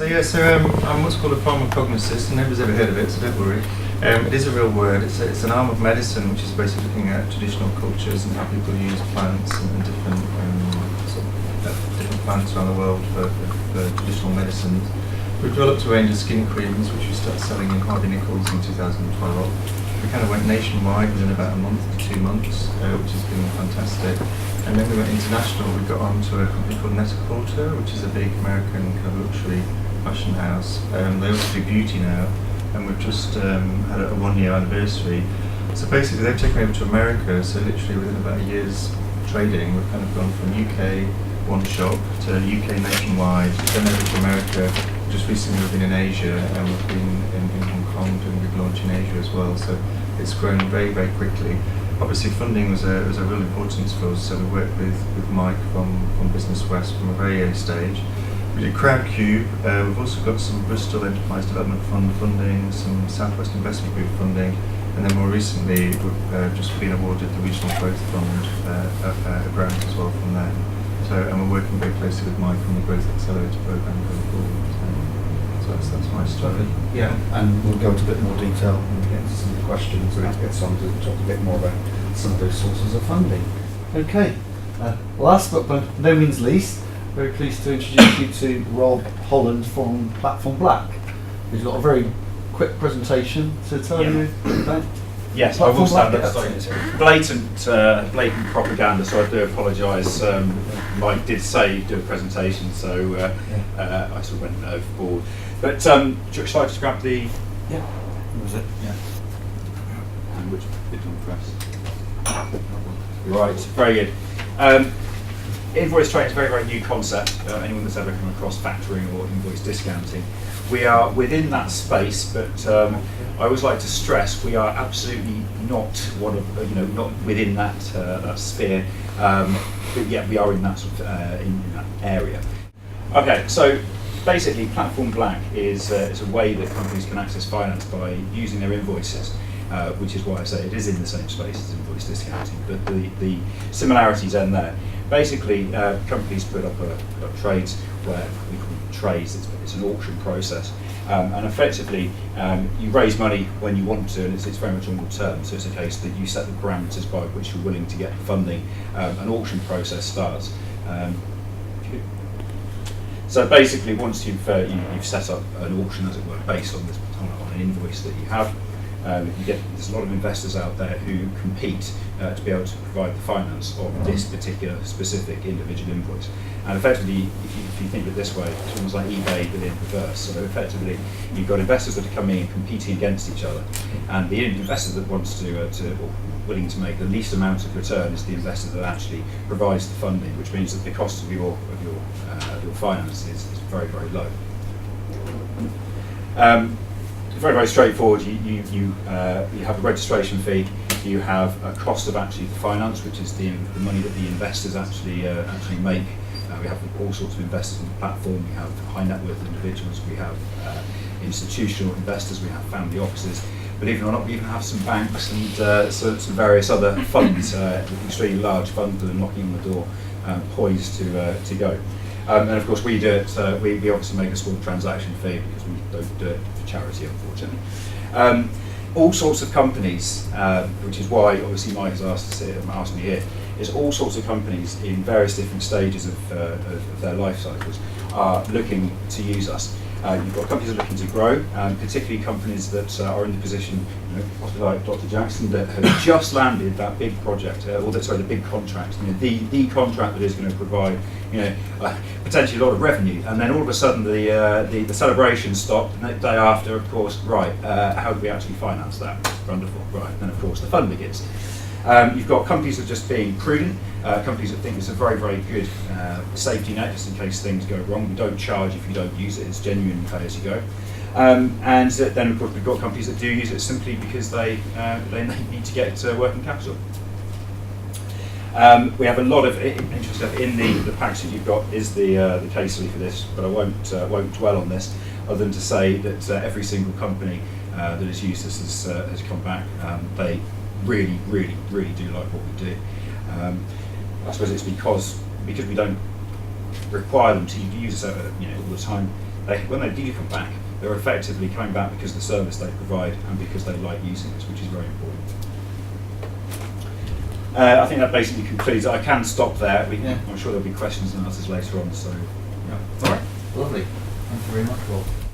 I'm what's called a pharmacognosist, and nobody's ever heard of it, so don't worry. It is a real word. It's an arm of medicine which is basically looking at traditional cultures and how people use plants and different different plants around the world for traditional medicines. We've developed a range of skin creams which we started selling in Harvey Nichols in 2012. We kind of went nationwide within about a month to 2 months, which has been fantastic. And then we went international. We got onto a company called Net-a-Porter, which is a big American kind of luxury fashion house. They also do beauty now, and we've just had a 1-year anniversary. So basically, they've taken over to America. So literally within about a year's trading, we've kind of gone from UK one shop to UK nationwide, then over to America. Just recently we've been in Asia, and we've been in Hong Kong doing a big launch in Asia as well. So it's grown very, very quickly. Obviously, funding was a real importance for us, so we worked with Mike from Business West from a very early stage. We did Crowdcube. We've also got some Bristol Enterprise Development Fund funding, some Southwest Investment Group funding, and then more recently we've just been awarded the Regional Growth Fund a grant as well from them. And we're working very closely with Mike on the Growth Accelerator programme going forward. So that's my story. Yeah, and we'll go into a bit more detail and get into some of the questions and get on to talk a bit more about some of those sources of funding. Okay, last but by no means least, very pleased to introduce you to Rob Holland from Platform Black, who's got a very quick presentation to tell you about. Yes, I will stand up. Blatant propaganda, so I do apologise. Mike did say do a presentation, so I sort of went overboard. But shall I just grab the... Yeah, that was it. Yeah. And which bit do you want to press? Right, very good. Invoice trading is a very, very new concept. Anyone that's ever come across factoring or invoice discounting, we are within that space, but I always like to stress we are absolutely not one of not within that that sphere, but yet we are in that sort of in that area. Okay, so basically, Platform Black is a way that companies can access finance by using their invoices. Which is why I say it is in the same space as invoice discounting, but the similarities end there. Basically, companies put up trades where we call them trades. It's an auction process, and effectively you raise money when you want to, and it's very much on your terms. So it's a case that you set the parameters by which you're willing to get funding. An auction process starts. So basically, once you've set up an auction, as it were, based on an invoice that you have. There's a lot of investors out there who compete to be able to provide the finance of this particular specific individual invoice. And effectively, if you think of it this way, it's almost like eBay but in reverse. So effectively, you've got investors that are coming and competing against each other, and the investor that wants to or willing to make the least amount of return is the investor that actually provides the funding, which means that the cost of your finance is very, very low. Very, very straightforward. You have a registration fee. You have a cost of actually the finance, which is the money that the investors actually make. We have all sorts of investors on the platform. We have high net worth individuals. We have institutional investors. We have family offices. Believe it or not, we even have some banks and some various other funds, extremely large funds that are knocking on the door, poised to go. And of course, we do it. We obviously make a small transaction fee because we don't do it for charity, unfortunately. All sorts of companies, which is why obviously Mike has asked me here, is all sorts of companies in various different stages of their life cycles are looking to use us. You've got companies that are looking to grow, particularly companies that are in the position, like Dr. Jackson, that have just landed that big project, the big contract, the contract that is going to provide, potentially a lot of revenue, and then all of a sudden the celebrations stop, and the day after, of course, right, how do we actually finance that? Wonderful, right, then of course the fun begins. You've got companies that are just being prudent, companies that think it's a very, very good safety net just in case things go wrong. We don't charge if you don't use it, it's genuine pay as you go. And then of course we've got companies that do use it simply because they need to get working capital. We have a lot of interesting stuff in the package that you've got is the case study for this, but I won't dwell on this other than to say that every single company that has used this has come back. They really, really, really do like what we do. I suppose it's because we don't require them to use it all the time. when they do come back, they're effectively coming back because of the service they provide and because they like using us, which is very important. I think that basically concludes. I can stop there. I'm sure there'll be questions and answers later on. So, Yeah. All right. Lovely. Thank you very much, Rob.